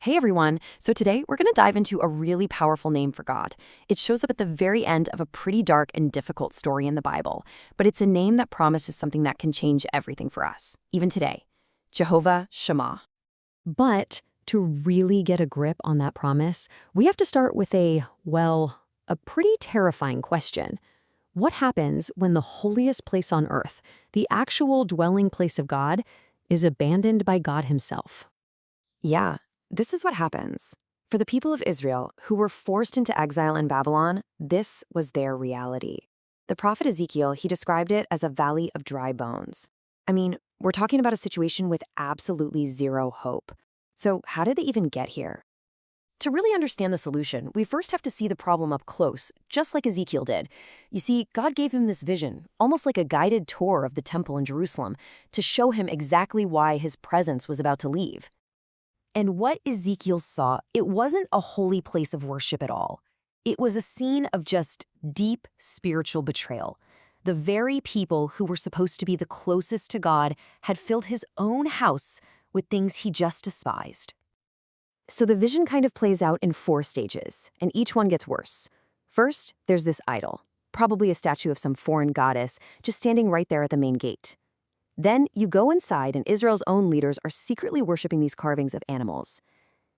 Hey everyone! So today we're going to dive into a really powerful name for God. It shows up at the very end of a pretty dark and difficult story in the Bible, but it's a name that promises something that can change everything for us, even today. Jehovah Shammah. But to really get a grip on that promise, we have to start with a pretty terrifying question. What happens when the holiest place on earth, the actual dwelling place of God, is abandoned by God himself? Yeah, this is what happens. For the people of Israel who were forced into exile in Babylon, this was their reality. The prophet Ezekiel, he described it as a valley of dry bones. I mean, we're talking about a situation with absolutely zero hope. So how did they even get here? To really understand the solution, we first have to see the problem up close, just like Ezekiel did. You see, God gave him this vision, almost like a guided tour of the temple in Jerusalem, to show him exactly why his presence was about to leave. And what Ezekiel saw, it wasn't a holy place of worship at all. It was a scene of just deep spiritual betrayal. The very people who were supposed to be the closest to God had filled his own house with things he just despised. So the vision kind of plays out in 4 stages, and each one gets worse. First, there's this idol, probably a statue of some foreign goddess, just standing right there at the main gate. Then you go inside, and Israel's own leaders are secretly worshiping these carvings of animals.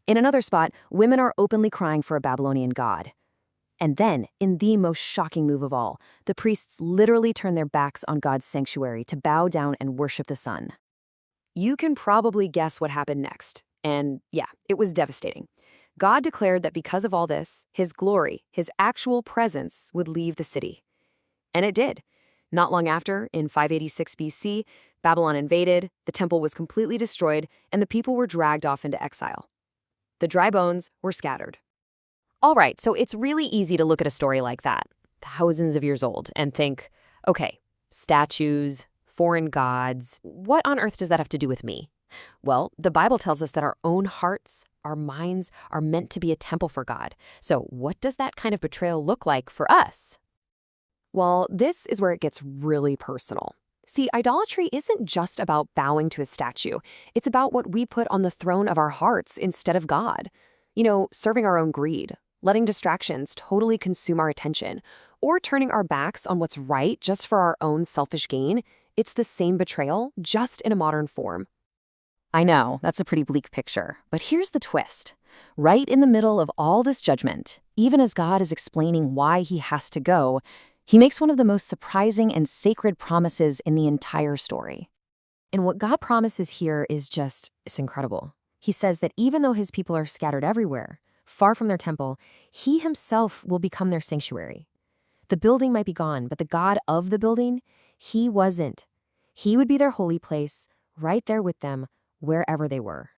In another spot, women are openly crying for a Babylonian god. And then, in the most shocking move of all, the priests literally turn their backs on God's sanctuary to bow down and worship the sun. You can probably guess what happened next. And yeah, it was devastating. God declared that because of all this, his glory, his actual presence, would leave the city. And it did. Not long after, in 586 BC, Babylon invaded, the temple was completely destroyed, and the people were dragged off into exile. The dry bones were scattered. All right, so it's really easy to look at a story like that, thousands of years old, and think, okay, statues, foreign gods, what on earth does that have to do with me? Well, the Bible tells us that our own hearts, our minds, are meant to be a temple for God. So what does that kind of betrayal look like for us? Well, this is where it gets really personal. See, idolatry isn't just about bowing to a statue. It's about what we put on the throne of our hearts instead of God. Serving our own greed, letting distractions totally consume our attention, or turning our backs on what's right just for our own selfish gain. It's the same betrayal, just in a modern form. I know, that's a pretty bleak picture, but here's the twist. Right in the middle of all this judgment, even as God is explaining why he has to go, he makes one of the most surprising and sacred promises in the entire story. And what God promises here it's incredible. He says that even though his people are scattered everywhere, far from their temple, he himself will become their sanctuary. The building might be gone, but the God of the building, he wasn't. He would be their holy place, right there with them, wherever they were.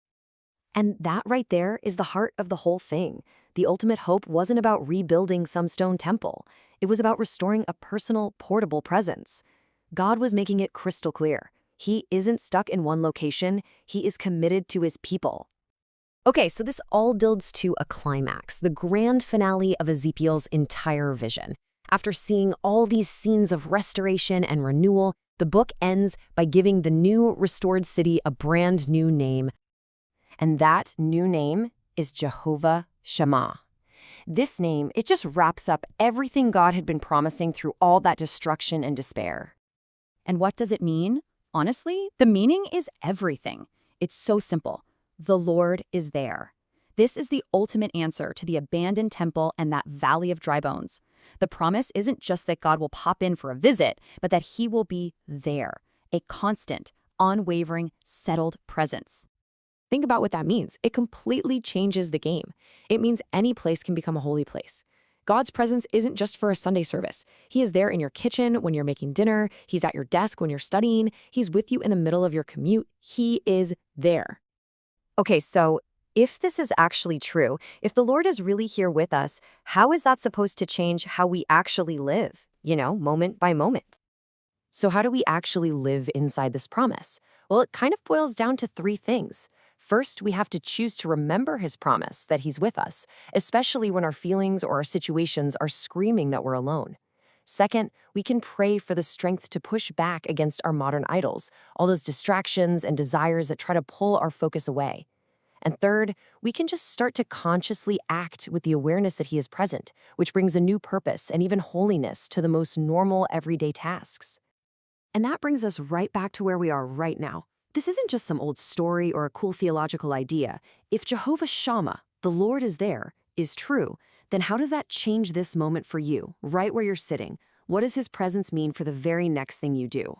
And that right there is the heart of the whole thing. The ultimate hope wasn't about rebuilding some stone temple. It was about restoring a personal, portable presence. God was making it crystal clear. He isn't stuck in one location. He is committed to his people. Okay, so this all builds to a climax, the grand finale of Ezekiel's entire vision. After seeing all these scenes of restoration and renewal, the book ends by giving the new restored city a brand new name. And that new name is Jehovah Shammah. This name, it just wraps up everything God had been promising through all that destruction and despair. And what does it mean? Honestly, the meaning is everything. It's so simple. The Lord is there. This is the ultimate answer to the abandoned temple and that valley of dry bones. The promise isn't just that God will pop in for a visit, but that he will be there, a constant, unwavering, settled presence. Think about what that means. It completely changes the game. It means any place can become a holy place. God's presence isn't just for a Sunday service. He is there in your kitchen when you're making dinner. He's at your desk when you're studying. He's with you in the middle of your commute. He is there. Okay, so if this is actually true, if the Lord is really here with us, how is that supposed to change how we actually live, moment by moment? So how do we actually live inside this promise? Well, it kind of boils down to 3 things. First, we have to choose to remember his promise that he's with us, especially when our feelings or our situations are screaming that we're alone. Second, we can pray for the strength to push back against our modern idols, all those distractions and desires that try to pull our focus away. And third, we can just start to consciously act with the awareness that He is present, which brings a new purpose and even holiness to the most normal everyday tasks. And that brings us right back to where we are right now. This isn't just some old story or a cool theological idea. If Jehovah Shammah, the Lord is there, is true, then how does that change this moment for you, right where you're sitting? What does His presence mean for the very next thing you do?